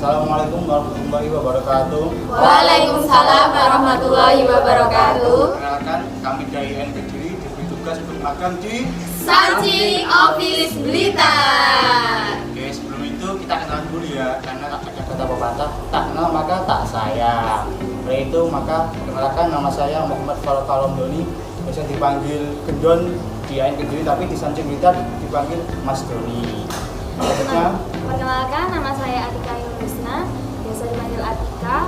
Assalamualaikum warahmatullahi wabarakatuh. Waalaikumsalam warahmatullahi wabarakatuh. Perkenalkan, kami dari IAIN Kediri diberi tugas untuk magang di Samcing Office Blitar. Oke, sebelum itu kita kenalan dulu ya, karena ada kata pepatah, tak kenal maka tak sayang. Oleh itu, maka perkenalkan, nama saya Muhammad Faruk Alomdoni, biasa dipanggil Gendon di IAIN Kediri, tapi di Samcing Blitar dipanggil Mas Doni. Selanjutnya, Perkenalkan, nama saya Atika Yunusna, biasa dipanggil Atika.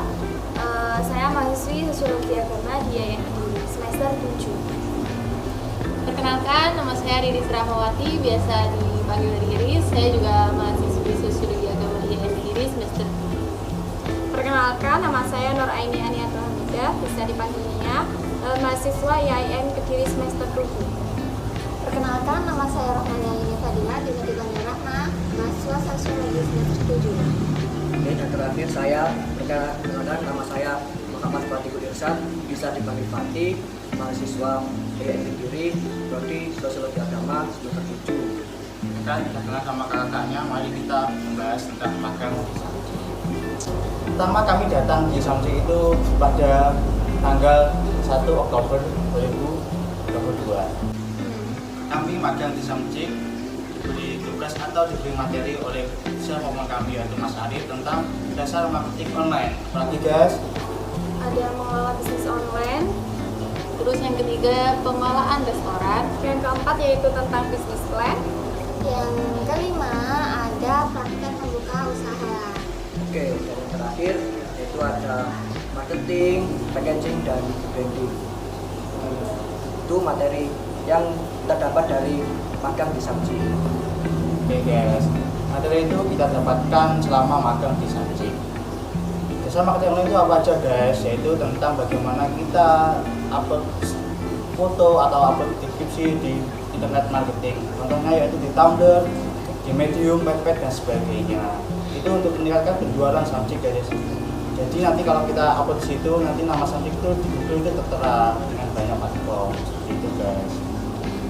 Saya mahasiswi Sosiologi Agama di IAIN Kediri, semester 7. Perkenalkan, nama saya Riris Rahmawati, biasa dipanggil Riris. Saya juga mahasiswi Sosiologi Agama di IAIN Kediri semester 7. Perkenalkan, nama saya Nur Aini Aniatul Hamidah, bisa dipanggil Nia, mahasiswa IAIN Kediri semester 7. Perkenalkan, nama saya Rahmania Yuni Fadila, bisa dipanggil Rahma, mahasiswa Sosiologi semester 7. Oke, dan terakhir saya perkenalkan, nama saya Muhammad Fatih Irsyad, bisa dipanggil Fatih, mahasiswa IAIN Kediri, prodi Sosiologi Agama semester 7. kan kita kenal sama kakaknya, mari kita membahas tentang magang di Samcing. Pertama, kami datang di Samcing itu pada tanggal 1 Oktober 2022. Kami magang di Samcing diberi tugas atau diberi materi oleh siapa kami, yaitu Mas Arif, tentang dasar marketing online. Apalagi guys, Ada mengelola bisnis online. Terus yang ketiga, pengelolaan restoran. Yang keempat yaitu tentang bisnis plan. Yang kelima, ada praktek membuka usaha. Oke, dan yang terakhir yaitu ada marketing, packaging, dan branding. Itu materi yang terdapat dari magang di Samcing. oke guys, materi itu kita dapatkan selama magang di Samcing. Dasar marketing online itu apa aja guys? Yaitu tentang bagaimana kita upload foto atau upload deskripsi di internet marketing. Contohnya yaitu di Tumblr, di Medium, Wattpad, dan sebagainya. Itu untuk meningkatkan penjualan Samcing guys. Jadi nanti kalau kita upload di situ, nanti nama Samcing itu di Google itu tertera dengan banyak platform. Seperti itu guys.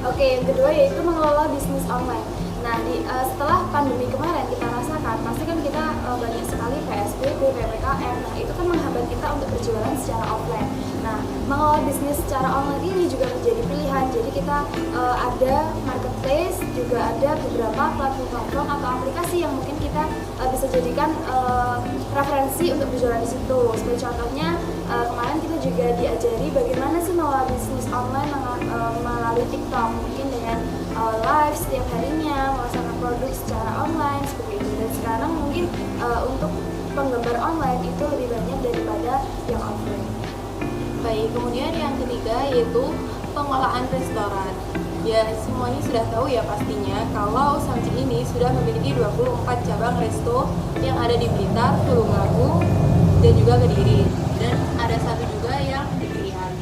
Oke, yang kedua yaitu mengelola bisnis online. Nah, setelah pandemi kemarin kita rasakan, pasti kan kita banyak sekali PSBB, PPKM. Nah, itu kan menghambat kita untuk berjualan secara offline. Nah, mengelola bisnis secara online ini juga menjadi pilihan. Jadi kita ada marketplace, juga ada beberapa platform atau aplikasi yang mungkin kita bisa jadikan referensi untuk berjualan di situ. Sebagai contohnya, kemarin kita juga diajari bagaimana sih mengelola bisnis online melalui TikTok, mungkin dengan live setiap harinya, memasarkan produk secara online seperti itu. Dan sekarang mungkin untuk penggemar online itu lebih banyak daripada yang offline. Baik, kemudian yang ketiga yaitu pengelolaan restoran. Ya, semuanya sudah tahu ya pastinya kalau Samcing ini sudah memiliki 24 cabang resto yang ada di Blitar, Tulungagung, dan juga Kediri. Dan ada satu juga yang di Krian.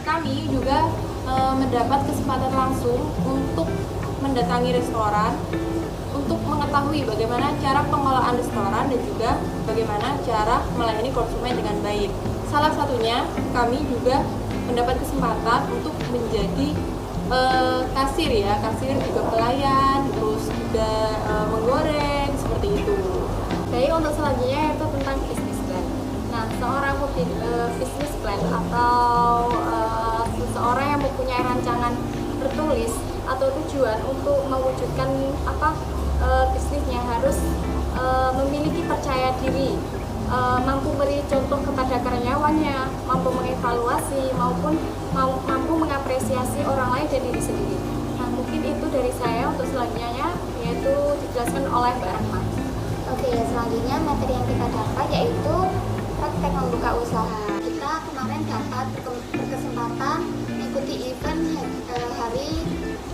Kami juga mendapat kesempatan langsung untuk mendatangi restoran untuk mengetahui bagaimana cara pengelolaan restoran dan juga bagaimana cara melayani konsumen dengan baik. Salah satunya kami juga mendapat kesempatan untuk menjadi kasir ya, kasir juga pelayan, terus juga menggoreng seperti itu. Jadi untuk selanjutnya itu tentang bisnis plan. Nah, seorang bisnis plan atau seseorang yang mempunyai rancangan tertulis atau tujuan untuk mewujudkan bisnisnya harus memiliki percaya diri, mampu beri contoh kepada karyawannya, mampu mengevaluasi maupun mampu mengapresiasi orang lain dan diri sendiri. Nah, mungkin itu dari saya. Untuk selanjutnya yaitu dijelaskan oleh Mbak Rahma. Oke, selanjutnya materi yang kita dapat yaitu praktek membuka usaha. Kita kemarin dapat berkesempatan mengikuti event Hari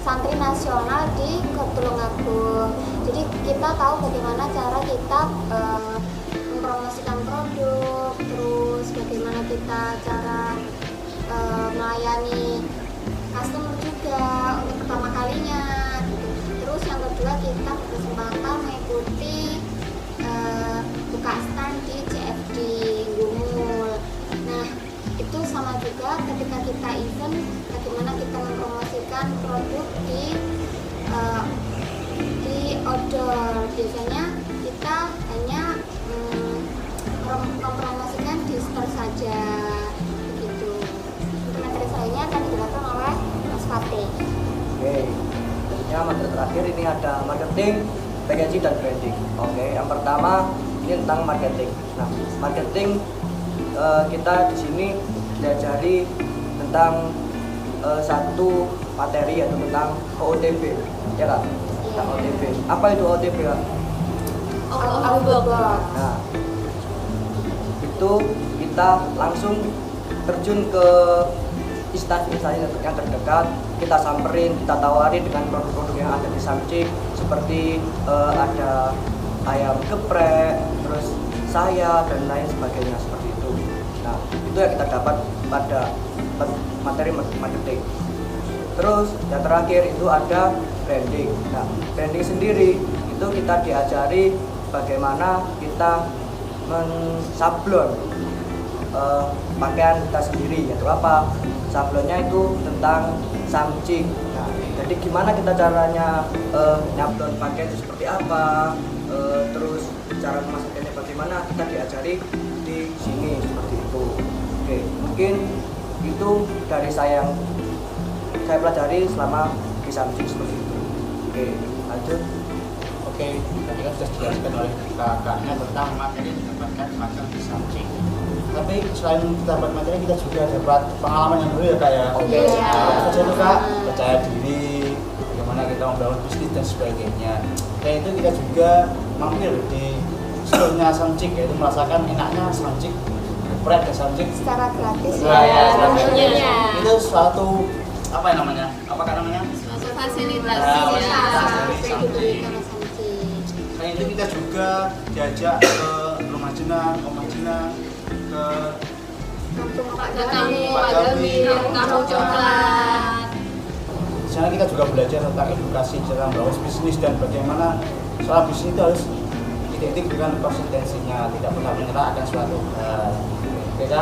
Santri Nasional di Tulungagung. Jadi kita tahu bagaimana cara kita mempromosikan produk, terus bagaimana kita cara melayani customer juga untuk pertama kalinya. Terus yang kedua kita berkesempatan mengikuti buka stand di CFD Gumul. Nah, itu sama juga ketika kita event bagaimana kita mempromosikan produk di outdoor. Biasanya kita hanya Oke, selanjutnya materi terakhir ini ada marketing, packaging, dan branding. Oke, yang pertama ini tentang marketing. Nah, marketing kita di sini diajari tentang satu materi yaitu tentang OOTB, ya kak? Tentang OOTB. Apa itu OOTB kak? Nah, itu kita langsung terjun ke instansi yang terdekat, kita samperin, kita tawarin dengan produk-produk yang ada di Samcik, seperti ada ayam geprek, terus saya dan lain sebagainya seperti itu. Nah, itu yang kita dapat pada materi marketing. Terus yang terakhir itu ada branding. Nah, branding sendiri itu kita diajari bagaimana kita mensablon pakaian kita sendiri, yaitu apa? Sablonnya itu tentang Samcik. Nah, jadi gimana kita caranya nyablon pakaian itu seperti apa? Terus cara memasaknya bagaimana, kita diajari di sini seperti itu. Oke, mungkin itu dari saya yang saya pelajari selama di Samcik seperti itu. Oke, lanjut. Oke, tadi kan sudah dijelaskan oleh kakaknya tentang materi yang didapatkan magang di Samcik. Tapi selain kita dapat materi, kita juga dapat pengalaman yang dulu ya kak ya. Oke. Apa saja tuh kak? Percaya diri, bagaimana kita membangun bisnis dan sebagainya. Dan itu kita juga mampir di seluruhnya Samcik, yaitu merasakan enaknya Samcik, geprek dan Samcik. Secara gratis Nah, ya, Iya. itu suatu apa yang namanya? Apa kan namanya? Suatu fasilitas Nah, ya. fasilitas dari Samcik. Kalau Samcik. Selain itu kita juga diajak ke rumah jenang, rumah jenang, ke Kampung Pak Ke Gami. kamu Agami, kamu coklat. di sana kita juga belajar tentang edukasi tentang bahwa bisnis dan bagaimana soal bisnis itu harus identik dengan konsistensinya, tidak pernah menyerah akan suatu hal. Kita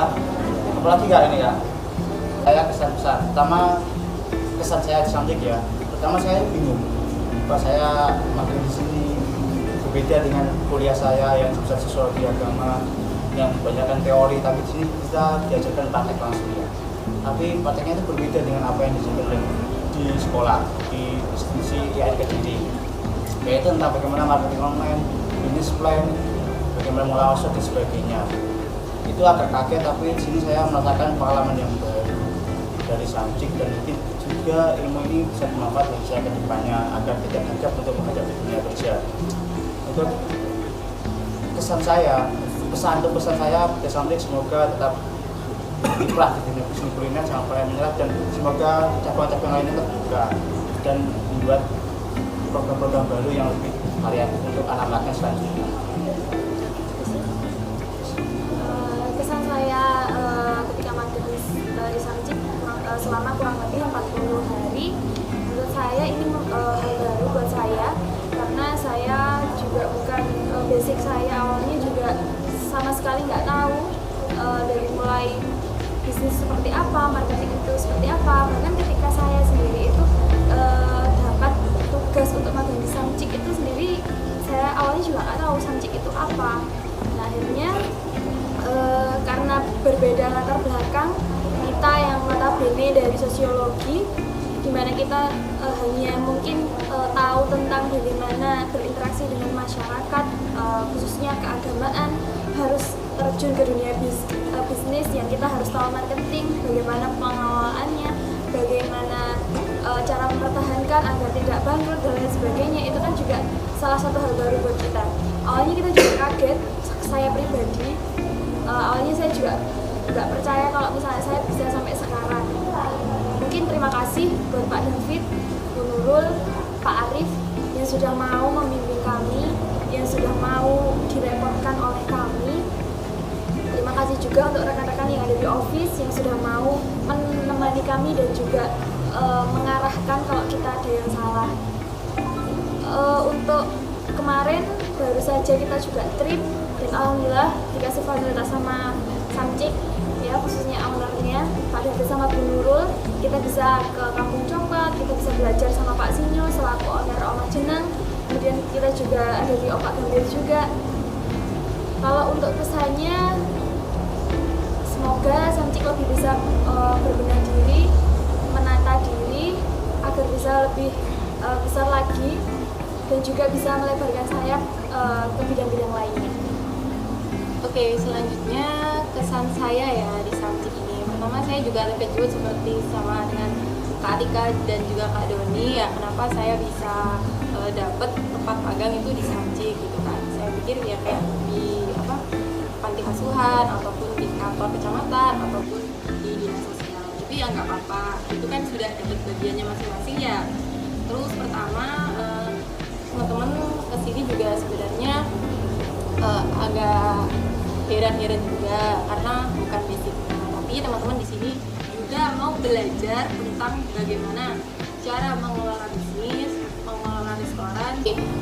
apalagi kak ini kak, saya kesan besar. Pertama kesan saya di Samcik ya. Pertama saya bingung, pas saya makin di sini berbeda dengan kuliah saya yang jurusan sosiologi agama yang kebanyakan teori, tapi di sini kita diajarkan praktek langsung ya. Tapi prakteknya itu berbeda dengan apa yang diajarkan di sekolah, di institusi IAIN Kediri. Yaitu tentang bagaimana marketing online, business plan, bagaimana mulai usaha dan sebagainya. Itu agak kaget, tapi di sini saya merasakan pengalaman yang baru dari Samcik, dan mungkin juga ilmu ini bisa bermanfaat bagi saya ke depannya agar tidak gagap untuk menghadapi dunia kerja. Untuk pesan saya di Samcik, semoga tetap ikhlas di dunia bisnis kuliner, jangan pernah menyerah, dan semoga cabang-cabang lainnya terbuka dan membuat program-program baru yang lebih variatif untuk anak-anaknya selanjutnya. Kesan saya ketika magang di Samcik selama kurang lebih 40 hari, menurut saya ini hal baru buat saya, karena saya juga bukan basic saya awalnya juga sama sekali nggak tahu dari mulai bisnis seperti apa, marketing itu seperti apa. Bahkan ketika saya sendiri itu dapat tugas untuk magang di Samcik itu sendiri, saya awalnya juga nggak tahu Samcik itu apa. Nah, akhirnya karena berbeda latar belakang, kita yang notabene dari sosiologi, di mana kita hanya mungkin tahu tentang bagaimana berinteraksi dengan masyarakat, khususnya keagamaan, harus terjun ke dunia bisnis yang kita harus tahu marketing, bagaimana pengelolaannya, bagaimana cara mempertahankan agar tidak bangkrut dan lain sebagainya. Itu kan juga salah satu hal baru buat kita. Awalnya kita juga kaget, saya pribadi awalnya saya juga nggak percaya kalau misalnya saya bisa sampai sekarang. Mungkin terima kasih buat Pak David, Bu Nurul, Pak Arif yang sudah mau membimbing kami, yang sudah mau direpotkan oleh kami. Terima kasih juga untuk rekan-rekan yang ada di office yang sudah mau menemani kami dan juga mengarahkan kalau kita ada yang salah. Untuk kemarin baru saja kita juga trip, dan alhamdulillah dikasih fasilitas sama Samcik ya, khususnya ownernya Pak David sama Bu Nurul. Kita bisa ke Kampung Coklat, kita bisa belajar sama Pak Sinyo selaku owner Oma Jenang, kemudian kita juga ada di Opak Gambir juga. Kalau untuk pesannya, semoga Samcik lebih bisa berbenah diri, menata diri agar bisa lebih besar lagi dan juga bisa melebarkan sayap ke bidang-bidang lainnya. Oke, selanjutnya kesan saya ya di Samcik ini. Pertama, saya juga terkejut seperti sama dengan Kak Atika dan juga Kak Doni ya, kenapa saya bisa dapat tempat magang itu di Samcik gitu kan. Saya pikir ya kayak di panti asuhan ataupun di kantor kecamatan ataupun di dinas sosial. Tapi ya nggak apa-apa, itu kan sudah dapat bagiannya masing-masing ya. Terus pertama, teman-teman kesini juga sebenarnya agak heran-heran juga karena bukan basicnya. Tapi teman-teman di sini juga mau belajar tentang bagaimana cara mengelola bisnis, mengelola restoran.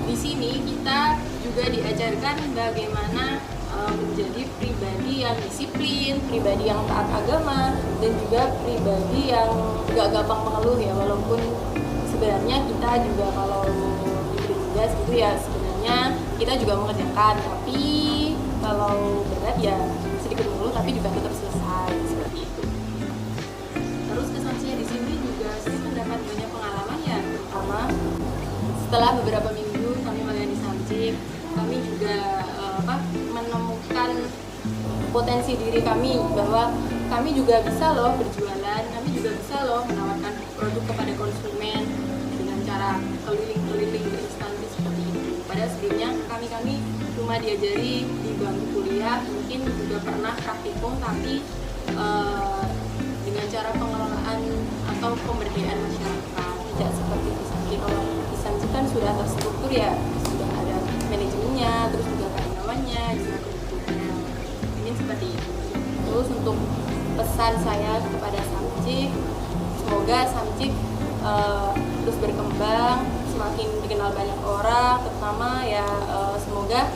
Di sini kita juga diajarkan bagaimana menjadi pribadi yang disiplin, pribadi yang taat agama, dan juga pribadi yang gak gampang mengeluh ya. Walaupun sebenarnya kita juga kalau diberi tugas gitu ya, sebenarnya kita juga mengerjakan, tapi kalau berat ya sedikit mengeluh tapi juga tetap selesai seperti itu. Terus kesan saya di sini juga saya mendapat banyak pengalaman ya, terutama setelah beberapa minggu kami magang di Samcik, kami juga menemukan potensi diri kami bahwa kami juga bisa loh berjualan, kami juga bisa loh menawarkan produk kepada konsumen dengan cara keliling-keliling berinstansi seperti itu. Padahal sebelumnya kami cuma diajari di bangku kuliah, mungkin juga pernah praktikum, tapi dengan cara pengelolaan atau pemberdayaan masyarakat tidak seperti di Samcik. Kalau di Samcik kan sudah terstruktur ya, sudah ada manajemennya, terus juga karyawannya, juga produknya. Mungkin seperti itu. Terus untuk pesan saya kepada Samcik, semoga Samcik terus berkembang, semakin dikenal banyak orang, terutama ya semoga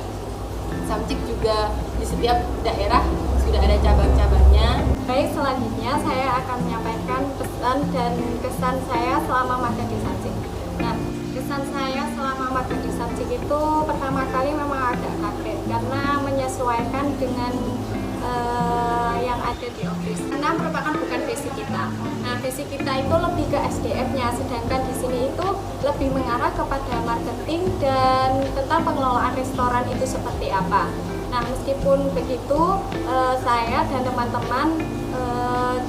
Samcik juga di setiap daerah sudah ada cabang-cabangnya. Baik, selanjutnya saya akan menyampaikan pesan dan kesan saya selama magang di Samcik. Nah, kesan saya selama magang di Samcik itu pertama kali memang agak kaget karena menyesuaikan dengan yang ada di office. Karena merupakan bukan basic kita. Nah, basic kita itu lebih ke SDM-nya, sedangkan di sini itu lebih mengarah kepada marketing dan tentang pengelolaan restoran itu seperti apa. Nah, meskipun begitu, saya dan teman-teman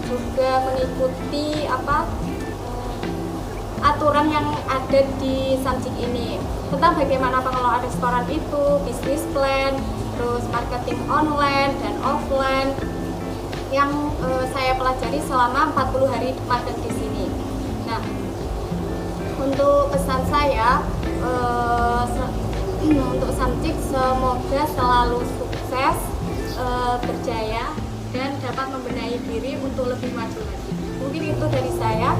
juga mengikuti aturan yang ada di Samcik ini tentang bagaimana pengelolaan restoran itu, bisnis plan, terus marketing online dan offline yang saya pelajari selama 40 hari magang di sini. Nah, untuk pesan saya untuk Samcik semoga selalu sukses, berjaya dan dapat membenahi diri untuk lebih maju lagi. Mungkin itu dari saya.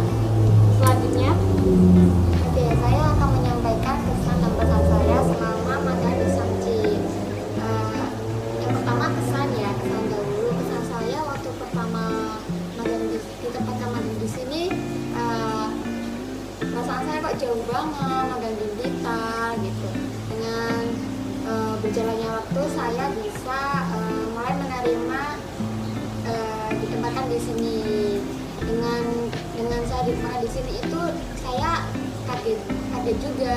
Selanjutnya, Oke, saya akan menyampaikan kesan dan pesan saya selama magang di Samcik. Yang pertama kesan dahulu. Kesan saya waktu pertama magang di tempat magang di sini, perasaan saya kok jauh banget, magang di Blitar gitu. Dengan berjalannya waktu saya bisa mulai menerima ditempatkan di sini. Dengan saya ditempatkan di sini itu saya kaget juga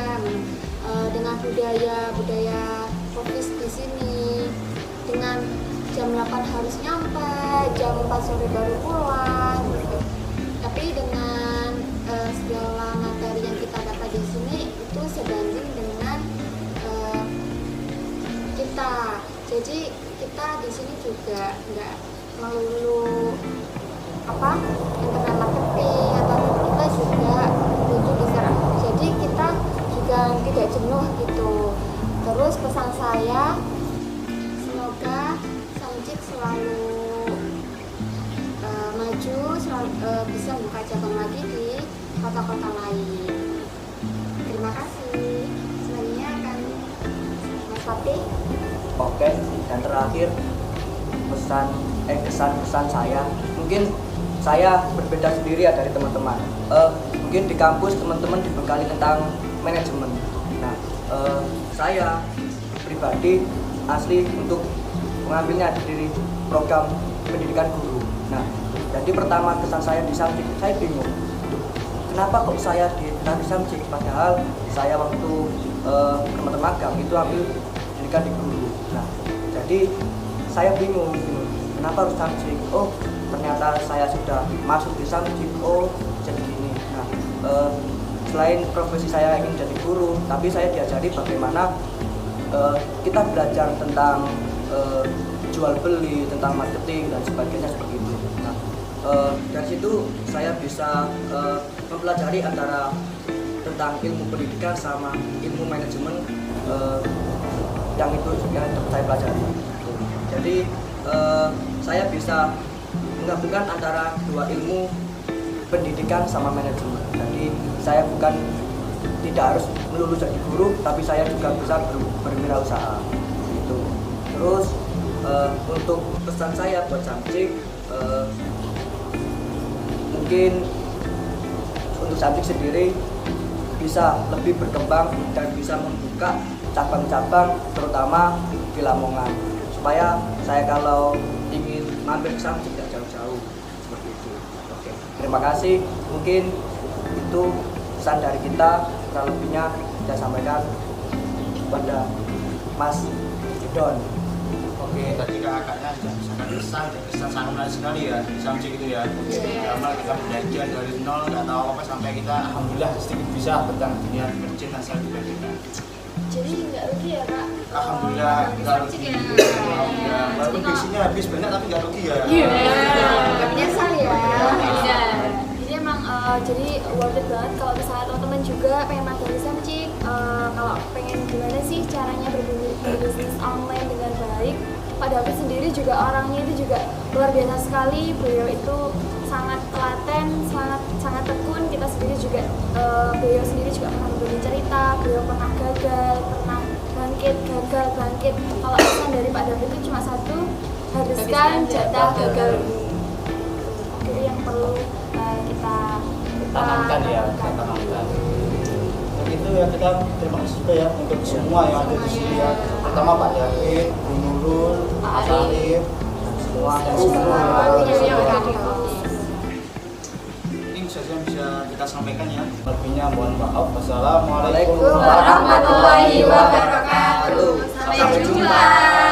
dengan budaya office di sini, dengan jam 8 harus nyampe, jam 4 sore baru pulang gitu. Tapi dengan segala materi yang kita dapat di sini itu sebanding dengan kita. Jadi kita di sini juga nggak melulu internet marketing, atau kita juga tujuh di sana. Jadi kita juga tidak jenuh gitu. Terus pesan saya, semoga Samcik selalu maju, bisa buka cabang lagi di kota-kota lain. Terima kasih. Selanjutnya akan Mas Fatih. Oke, dan terakhir kesan saya, mungkin saya berbeda sendiri ya dari teman-teman. Mungkin di kampus teman-teman dibekali tentang manajemen. Nah, saya pribadi asli untuk mengambilnya dari program pendidikan guru. Nah, jadi pertama kesan saya di Samcik, saya bingung. kenapa kok saya ditarik Samsik, padahal saya waktu teman-teman magang itu ambil pendidikan di guru. Nah, jadi saya bingung kenapa harus Samsik. Oh, ternyata saya sudah masuk di Samsik. Oh, jadi gini. Nah, selain profesi saya ingin jadi guru, tapi saya diajari bagaimana kita belajar tentang jual beli, tentang marketing dan sebagainya seperti itu. Nah, dari situ saya bisa mempelajari antara tentang ilmu pendidikan sama ilmu manajemen yang saya pelajari. Jadi saya bisa menggabungkan antara dua ilmu pendidikan sama manajemen. Jadi saya tidak harus melulu jadi guru, tapi saya juga bisa berwirausaha. Gitu. Terus untuk pesan saya buat Samsik, mungkin untuk Samsik sendiri bisa lebih berkembang dan bisa membuka cabang-cabang terutama di Lamongan, supaya saya kalau ingin mampir ke Samsik tidak jauh-jauh seperti itu. Oke, terima kasih. Mungkin itu pesan dari kita, kurang lebihnya saya sampaikan kepada Mas Don. Oke, tadi kakaknya sudah bisa kesan sangat menarik sekali ya di Samsik itu ya. Karena kita belajar dari nol, nggak tahu apa sampai kita alhamdulillah sedikit bisa tentang dunia kerja dan self development. Jadi nggak rugi ya Kak? Alhamdulillah nggak rugi. Alhamdulillah. Walaupun gengsinya habis banyak tapi nggak rugi ya. Menyesal ya. Jadi emang jadi worth it banget kalau misalnya teman-teman juga pengen magang di Samsik. Kalau pengen gimana sih caranya berbisnis online dengan baik. Pak David sendiri juga orangnya itu juga luar biasa sekali. Beliau itu sangat telaten, sangat tekun. Kita sendiri juga beliau sendiri juga pernah berbagi cerita. Beliau pernah gagal, pernah gagal bangkit. Kalau pesan dari Pak David itu cuma satu, habiskan jatah gagal. Itu yang perlu kita Tanamkan ya, kita tanamkan. Begitu ya, kita terima kasih juga ya untuk semua yang ada di sini ya, terutama Pak David, Bu Nurul, Mas Arif, semua dan semua yang ada di ini saja yang bisa kita sampaikan ya. Lebihnya mohon maaf. Wassalamualaikum warahmatullahi wabarakatuh. Sampai jumpa.